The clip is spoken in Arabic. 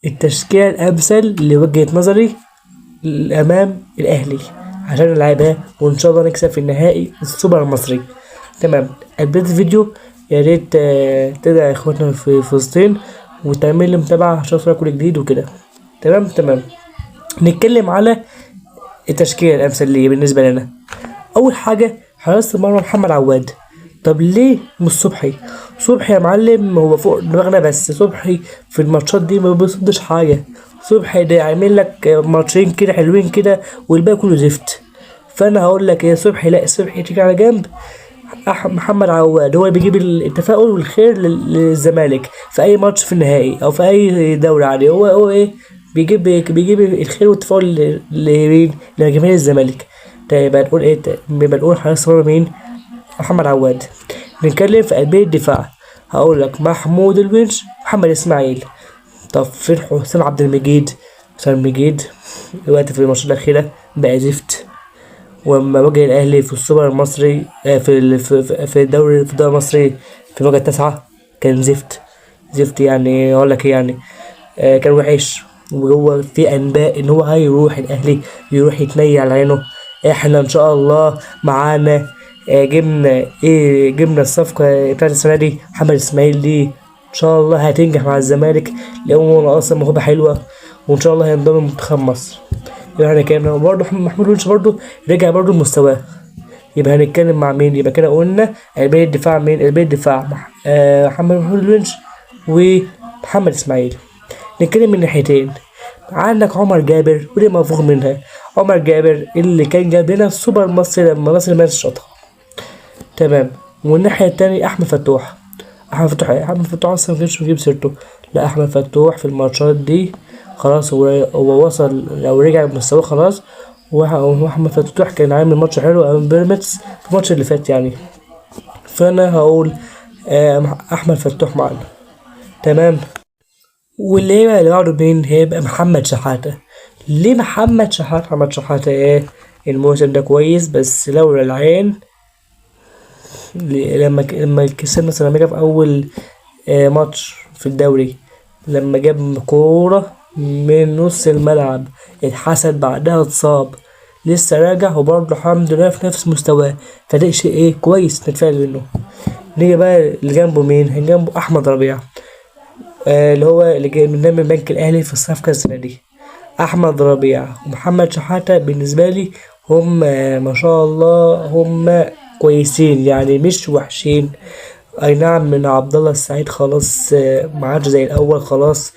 التشكيلة الأمثل لوجهة نظري أمام الأهلي عشان نلعبها وإن شاء الله نكسب في النهائي السوبر المصري. تمام. بداية الفيديو يا ريت تدعي إخواتنا في فلسطين وتعمل لي متابعة عشان توصلك كل جديد وكده. تمام. نتكلم على التشكيلة الأمثل ليا بالنسبة لنا. أول حاجة حراسة المرمى محمد عواد. طب ليه مش صبحي؟ صبحي يا معلم هو فوق دماغنا، بس صبحي في الماتشات دي ما بيصدش حاجة. صبحي ده يعمل لك ماتشين كده حلوين كده والباقي كله زفت. فأنا هقول لك يا صبحي لا، صبحي تيجي على جنب. محمد عواد هو اللي بيجيب التفاؤل والخير للزمالك في أي ماتش في النهائي أو في أي دوري عادي. هو إيه بيجيب الخير والتفاؤل لجماهير الزمالك. طيب هنقول ايه؟ بنقول حارس مرمى مين؟ محمد عواد. نتكلم في قلبية الدفاع، هقول لك محمود الونش، محمد اسماعيل. طب فين حسام عبد المجيد؟ حسام المجيد دلوقتي في الماتشات الأخيرة بقى زفت، وأما واجه الأهلي في السوبر المصري في الدوري المصري في الواجهة التاسعة كان زفت يعني. أقول لك إيه يعني، كان وحش. وهو في انباء ان هو هيروح الاهلي يروح يتنيل على عينه. احنا ان شاء الله معانا جبنا الصفقة بتاعت السنة دي محمد اسماعيل دي ان شاء الله هتنجح مع الزمالك لأنه اصلا موهبة حلوة، وان شاء الله هينضم لمنتخب مصر. يبقى احنا كده برضه محمود ونش برضه رجع برضه لمستواه. يبقى هنتكلم مع مين؟ يبقى كده قلنا قلبية الدفاع مين؟ قلبية الدفاع محمود الونش ومحمد اسماعيل. نتكلم من ناحيتين. عندك عمر جابر ودي مفروغ منها. عمر جابر اللي كان جاب لنا السوبر المصري لما مصر مارس شاطها. تمام. والناحية التانية أحمد فتوح أصلا مكانش بيجيب سيرته. لا، أحمد فتوح في الماتشات دي خلاص هو وصل لو رجع بمستواه خلاص. وأحمد فتوح كان عامل ماتش حلو أمام بيراميدز في الماتش اللي فات يعني. فأنا هقول أحمد فتوح معانا. تمام. واللي اللي بعده مين؟ هيبقى محمد شحاتة. ليه محمد شحاتة؟ محمد شحاتة ايه؟ الموسم ده كويس بس لولا العين. لما كسبنا سيراميكا في أول ماتش في الدوري، لما جاب كورة من نص الملعب اتحسد بعدها اتصاب، لسه راجع وبرضه الحمد لله في نفس مستواه، فده شيء ايه كويس نتفائل منه. نيجي بقى اللي جنبه مين؟ جنبه أحمد ربيع، اللي هو اللي جاي من البنك الأهلي في الصفقة السنة دي. أحمد ربيع ومحمد شحاتة بالنسبة لي هم ما شاء الله هم كويسين يعني مش وحشين. أي نعم، من عبد الله السعيد خلاص ما عادش زي الأول خلاص،